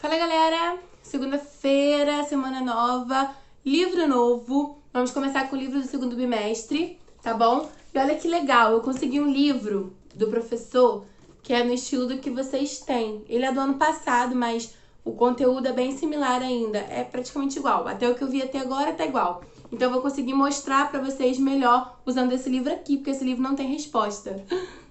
Fala galera, segunda-feira, semana nova, livro novo. Vamos começar com o livro do segundo bimestre, tá bom? E olha que legal, eu consegui um livro do professor que é no estilo do que vocês têm. Ele é do ano passado, mas o conteúdo é bem similar ainda, é praticamente igual. Até o que eu vi até agora tá igual. Então eu vou conseguir mostrar pra vocês melhor usando esse livro aqui, porque esse livro não tem resposta.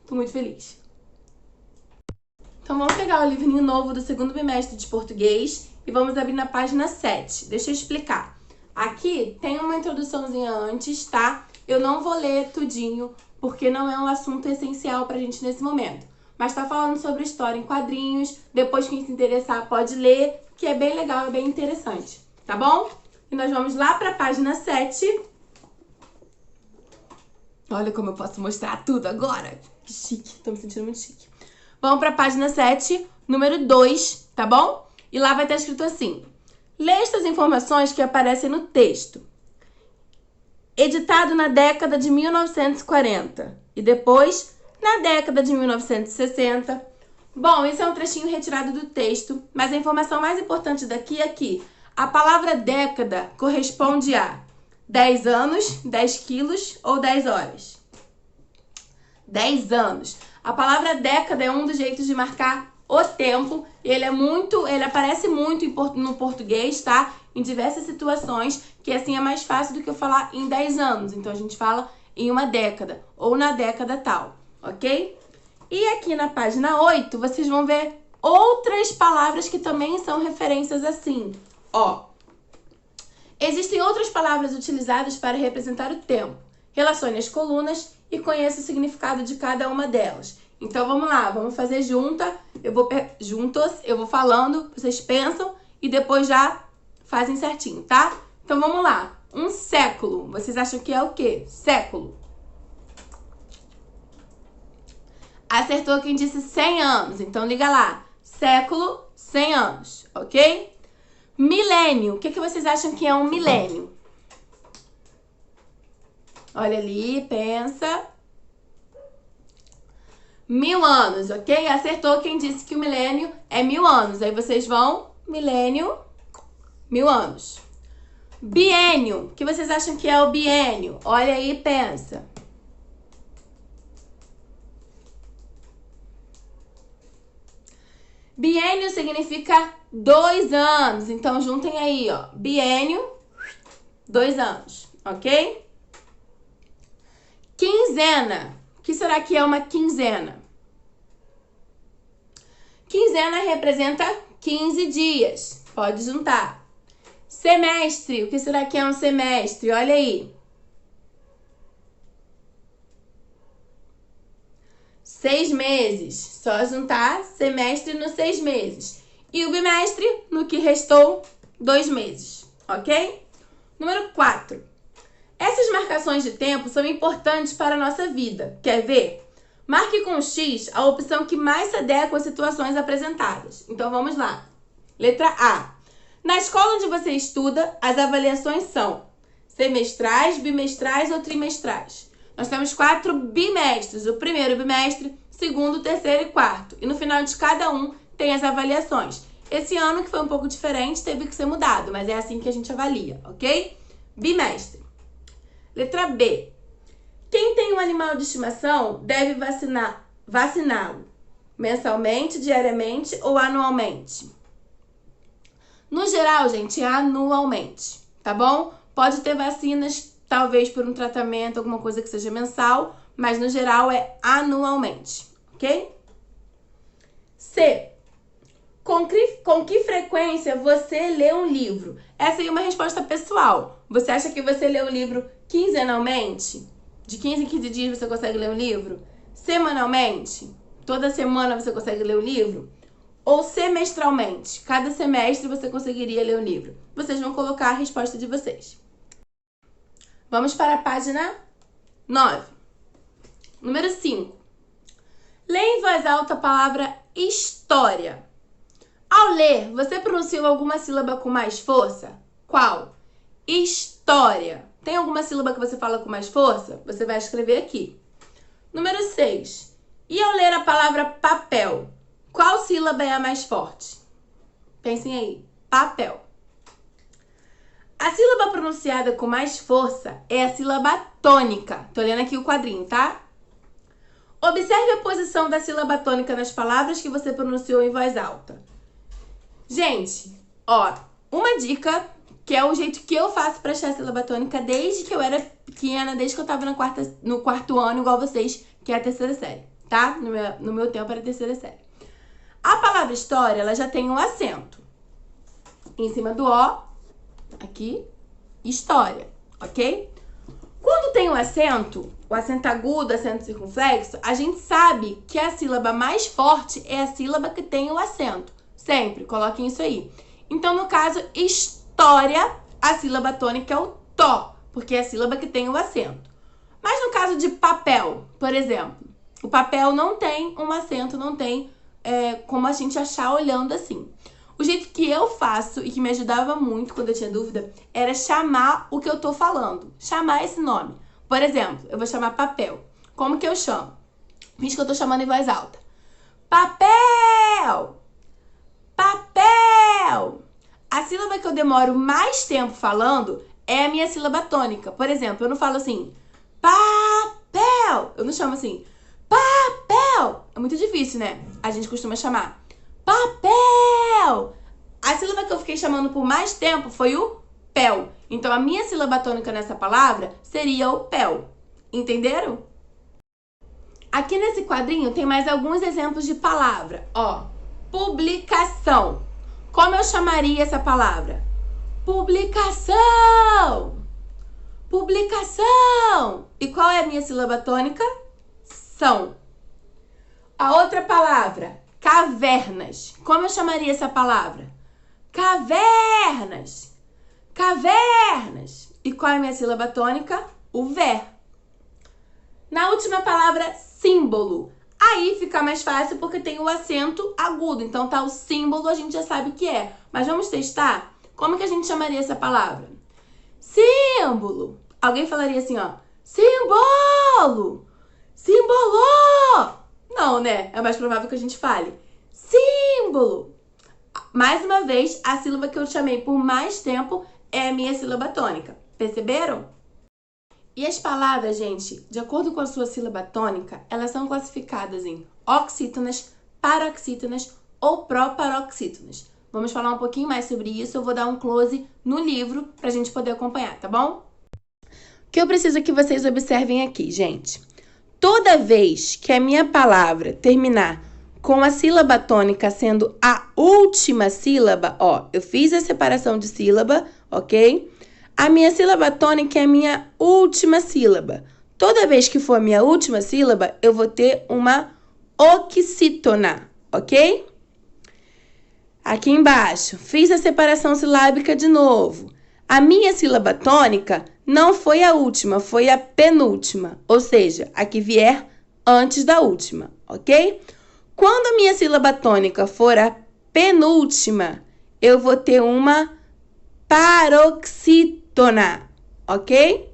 Tô muito feliz. Então vamos pegar o livrinho novo do segundo bimestre de português e vamos abrir na página 7. Deixa eu explicar. Aqui tem uma introduçãozinha antes, tá? Eu não vou ler tudinho, porque não é um assunto essencial pra gente nesse momento. Mas tá falando sobre história em quadrinhos. Depois, quem se interessar pode ler, que é bem legal, é bem interessante. Tá bom? E nós vamos lá pra página 7. Olha como eu posso mostrar tudo agora. Que chique, tô me sentindo muito chique. Vamos para a página 7, número 2, tá bom? E lá vai estar escrito assim: lê estas informações que aparecem no texto. Editado na década de 1940 e depois na década de 1960. Bom, isso é um trechinho retirado do texto, mas a informação mais importante daqui é que a palavra década corresponde a 10 anos, 10 quilos ou 10 horas. 10 anos. A palavra década é um dos jeitos de marcar o tempo. Ele aparece muito no português, tá? Em diversas situações, que assim é mais fácil do que eu falar em 10 anos. Então a gente fala em uma década ou na década tal, ok? E aqui na página 8, vocês vão ver outras palavras que também são referências assim, ó. Existem outras palavras utilizadas para representar o tempo. Relacione as colunas e conheça o significado de cada uma delas. Então vamos lá, vamos fazer juntos, eu vou falando, vocês pensam e depois já fazem certinho, tá? Então vamos lá. Um século, vocês acham que é o quê? Século. Acertou quem disse 100 anos, então liga lá. Século, 100 anos, ok? Milênio, o que vocês acham que é um milênio? Olha ali, pensa. 1000 anos, ok? Acertou quem disse que o milênio é 1000 anos. Aí vocês vão, milênio, 1000 anos. Biênio, o que vocês acham que é o biênio? Olha aí e pensa. Biênio significa 2 anos. Então juntem aí, ó. Biênio, 2 anos, ok? Quinzena. O que será que é uma quinzena? Quinzena representa 15 dias. Pode juntar. Semestre. O que será que é um semestre? Olha aí. 6 meses. Só juntar semestre nos 6 meses. E o bimestre no que restou 2 meses. Ok? Número 4. Essas marcações de tempo são importantes para a nossa vida. Quer ver? Marque com X a opção que mais se adequa às situações apresentadas. Então, vamos lá. Letra A. Na escola onde você estuda, as avaliações são semestrais, bimestrais ou trimestrais. Nós temos 4 bimestres. O primeiro bimestre, segundo, terceiro e quarto. E no final de cada um tem as avaliações. Esse ano, que foi um pouco diferente, teve que ser mudado, mas é assim que a gente avalia, ok? Bimestre. Letra B. Quem tem um animal de estimação deve vaciná-lo mensalmente, diariamente ou anualmente. No geral, gente, é anualmente, tá bom? Pode ter vacinas, talvez por um tratamento, alguma coisa que seja mensal, mas no geral é anualmente, ok? C. Com que frequência você lê um livro? Essa aí é uma resposta pessoal. Você acha que você lê o livro quinzenalmente? De 15 em 15 dias você consegue ler um livro? Semanalmente? Toda semana você consegue ler um livro? Ou semestralmente? Cada semestre você conseguiria ler um livro? Vocês vão colocar a resposta de vocês. Vamos para a página 9. Número 5. Lê em voz alta a palavra história. Ao ler, você pronunciou alguma sílaba com mais força? Qual? História. Tem alguma sílaba que você fala com mais força? Você vai escrever aqui. Número 6. E ao ler a palavra papel, qual sílaba é a mais forte? Pensem aí. Papel. A sílaba pronunciada com mais força é a sílaba tônica. Tô lendo aqui o quadrinho, tá? Observe a posição da sílaba tônica nas palavras que você pronunciou em voz alta. Gente, ó, uma dica que é o jeito que eu faço pra achar a sílaba tônica desde que eu era pequena, desde que eu tava no quarto ano, igual vocês, que é a terceira série, tá? No meu tempo era a terceira série. A palavra história, ela já tem um acento. Em cima do O, aqui, história, ok? Quando tem um acento, o acento agudo, acento circunflexo, a gente sabe que a sílaba mais forte é a sílaba que tem o acento. Sempre, coloquem isso aí. Então, no caso, história, a sílaba tônica é o tó, porque é a sílaba que tem o acento. Mas no caso de papel, por exemplo, o papel não tem um acento, não tem como a gente achar olhando assim. O jeito que eu faço e que me ajudava muito quando eu tinha dúvida era chamar o que eu tô falando. Chamar esse nome. Por exemplo, eu vou chamar papel. Como que eu chamo? Finge que eu tô chamando em voz alta. Papel! Papel! A sílaba que eu demoro mais tempo falando é a minha sílaba tônica. Por exemplo, eu não falo assim, papel! Eu não chamo assim, papel! É muito difícil, né? A gente costuma chamar papel! A sílaba que eu fiquei chamando por mais tempo foi o pel. Então, a minha sílaba tônica nessa palavra seria o pel. Entenderam? Aqui nesse quadrinho tem mais alguns exemplos de palavra. Ó, publicação. Como eu chamaria essa palavra? Publicação! Publicação! E qual é a minha sílaba tônica? São. A outra palavra, cavernas. Como eu chamaria essa palavra? Cavernas! Cavernas! E qual é a minha sílaba tônica? O ver. Na última palavra, símbolo. Aí fica mais fácil porque tem o acento agudo. Então tá o símbolo, a gente já sabe o que é. Mas vamos testar? Como que a gente chamaria essa palavra? Símbolo. Alguém falaria assim, ó. Simbolo! Simbolô! Não, né? É mais provável que a gente fale. Símbolo. Mais uma vez, a sílaba que eu chamei por mais tempo é a minha sílaba tônica. Perceberam? E as palavras, gente, de acordo com a sua sílaba tônica, elas são classificadas em oxítonas, paroxítonas ou proparoxítonas. Vamos falar um pouquinho mais sobre isso, eu vou dar um close no livro pra gente poder acompanhar, tá bom? O que eu preciso que vocês observem aqui, gente. Toda vez que a minha palavra terminar com a sílaba tônica sendo a última sílaba, ó, eu fiz a separação de sílaba, ok? A minha sílaba tônica é a minha última sílaba. Toda vez que for a minha última sílaba, eu vou ter uma oxítona, ok? Aqui embaixo, fiz a separação silábica de novo. A minha sílaba tônica não foi a última, foi a penúltima, ou seja, a que vier antes da última, ok? Quando a minha sílaba tônica for a penúltima, eu vou ter uma paroxítona, ok?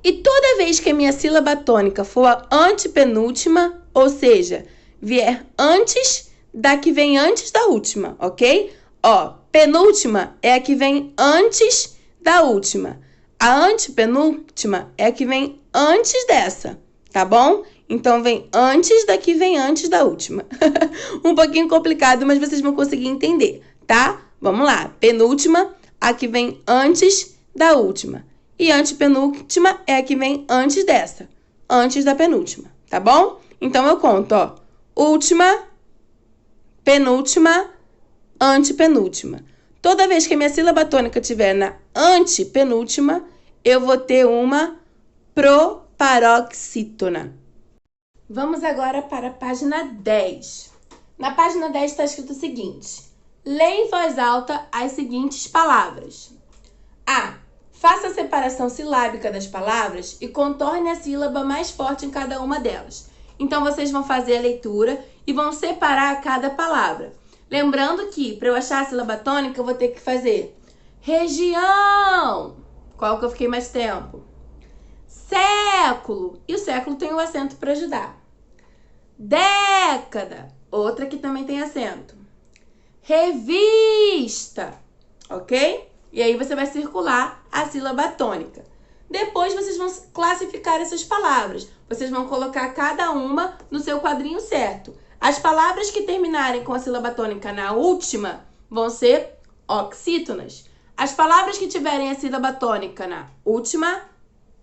E toda vez que a minha sílaba tônica for a antepenúltima, ou seja, vier antes da que vem antes da última, ok? Ó, penúltima é a que vem antes da última. A antepenúltima é a que vem antes dessa, tá bom? Então, vem antes da que vem antes da última. Um pouquinho complicado, mas vocês vão conseguir entender, tá? Vamos lá. Penúltima, a que vem antes da última. E antepenúltima é a que vem antes dessa. Antes da penúltima, tá bom? Então, eu conto, ó. Última, penúltima, antepenúltima. Toda vez que a minha sílaba tônica estiver na antepenúltima, eu vou ter uma proparoxítona. Vamos agora para a página 10. Na página 10 está escrito o seguinte. Leia em voz alta as seguintes palavras. A. Faça a separação silábica das palavras e contorne a sílaba mais forte em cada uma delas. Então, vocês vão fazer a leitura e vão separar cada palavra. Lembrando que, para eu achar a sílaba tônica, eu vou ter que fazer região. Qual que eu fiquei mais tempo? Século. E o século tem um acento para ajudar. Década. Outra que também tem acento. revista, ok? E aí você vai circular a sílaba tônica. Depois vocês vão classificar essas palavras. Vocês vão colocar cada uma no seu quadrinho certo. As palavras que terminarem com a sílaba tônica na última vão ser oxítonas. As palavras que tiverem a sílaba tônica na última,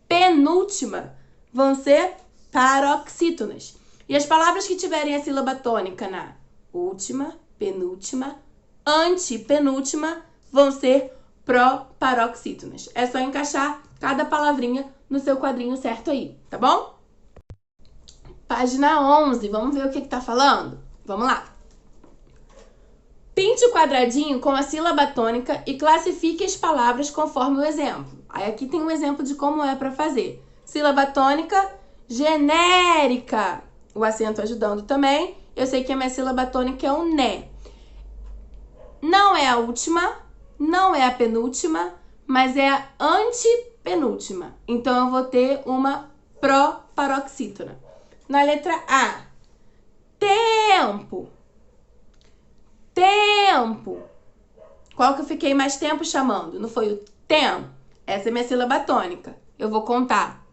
penúltima, vão ser paroxítonas. E as palavras que tiverem a sílaba tônica na última, penúltima, antepenúltima, vão ser proparoxítonas. É só encaixar cada palavrinha no seu quadrinho certo aí, tá bom? Página 11, vamos ver o que tá falando? Vamos lá. Pinte o quadradinho com a sílaba tônica e classifique as palavras conforme o exemplo. Aí aqui tem um exemplo de como é para fazer. Sílaba tônica genérica. O acento ajudando também. Eu sei que a minha sílaba tônica é o né. Não é a última, não é a penúltima, mas é a antepenúltima. Então, eu vou ter uma proparoxítona. Na letra A, tempo. Tempo. Qual que eu fiquei mais tempo chamando? Não foi o tem? Essa é minha sílaba tônica. Eu vou contar.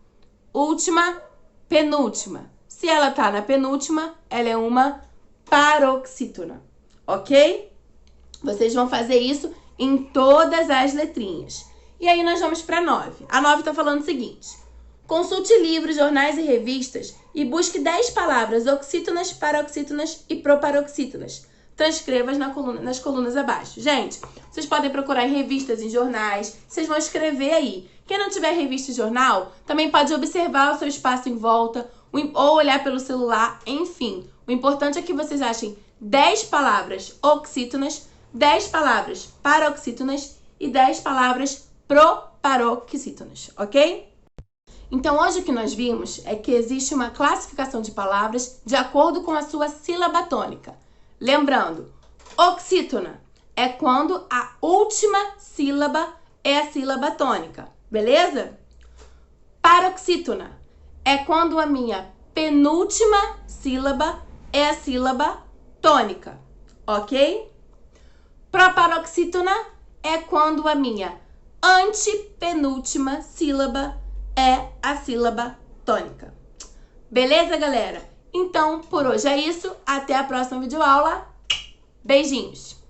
Última, penúltima. Se ela tá na penúltima, ela é uma paroxítona. Ok? Vocês vão fazer isso em todas as letrinhas. E aí nós vamos para a 9. A 9 está falando o seguinte. Consulte livros, jornais e revistas e busque 10 palavras oxítonas, paroxítonas e proparoxítonas. Transcreva nas colunas abaixo. Gente, vocês podem procurar em revistas, em jornais. Vocês vão escrever aí. Quem não tiver revista e jornal, também pode observar o seu espaço em volta ou olhar pelo celular. Enfim, o importante é que vocês achem 10 palavras oxítonas, 10 palavras paroxítonas e 10 palavras proparoxítonas, ok? Então, hoje o que nós vimos é que existe uma classificação de palavras de acordo com a sua sílaba tônica. Lembrando, oxítona é quando a última sílaba é a sílaba tônica, beleza? Paroxítona é quando a minha penúltima sílaba é a sílaba tônica, ok? Proparoxítona é quando a minha antepenúltima sílaba é a sílaba tônica. Beleza, galera? Então, por hoje é isso. Até a próxima videoaula. Beijinhos!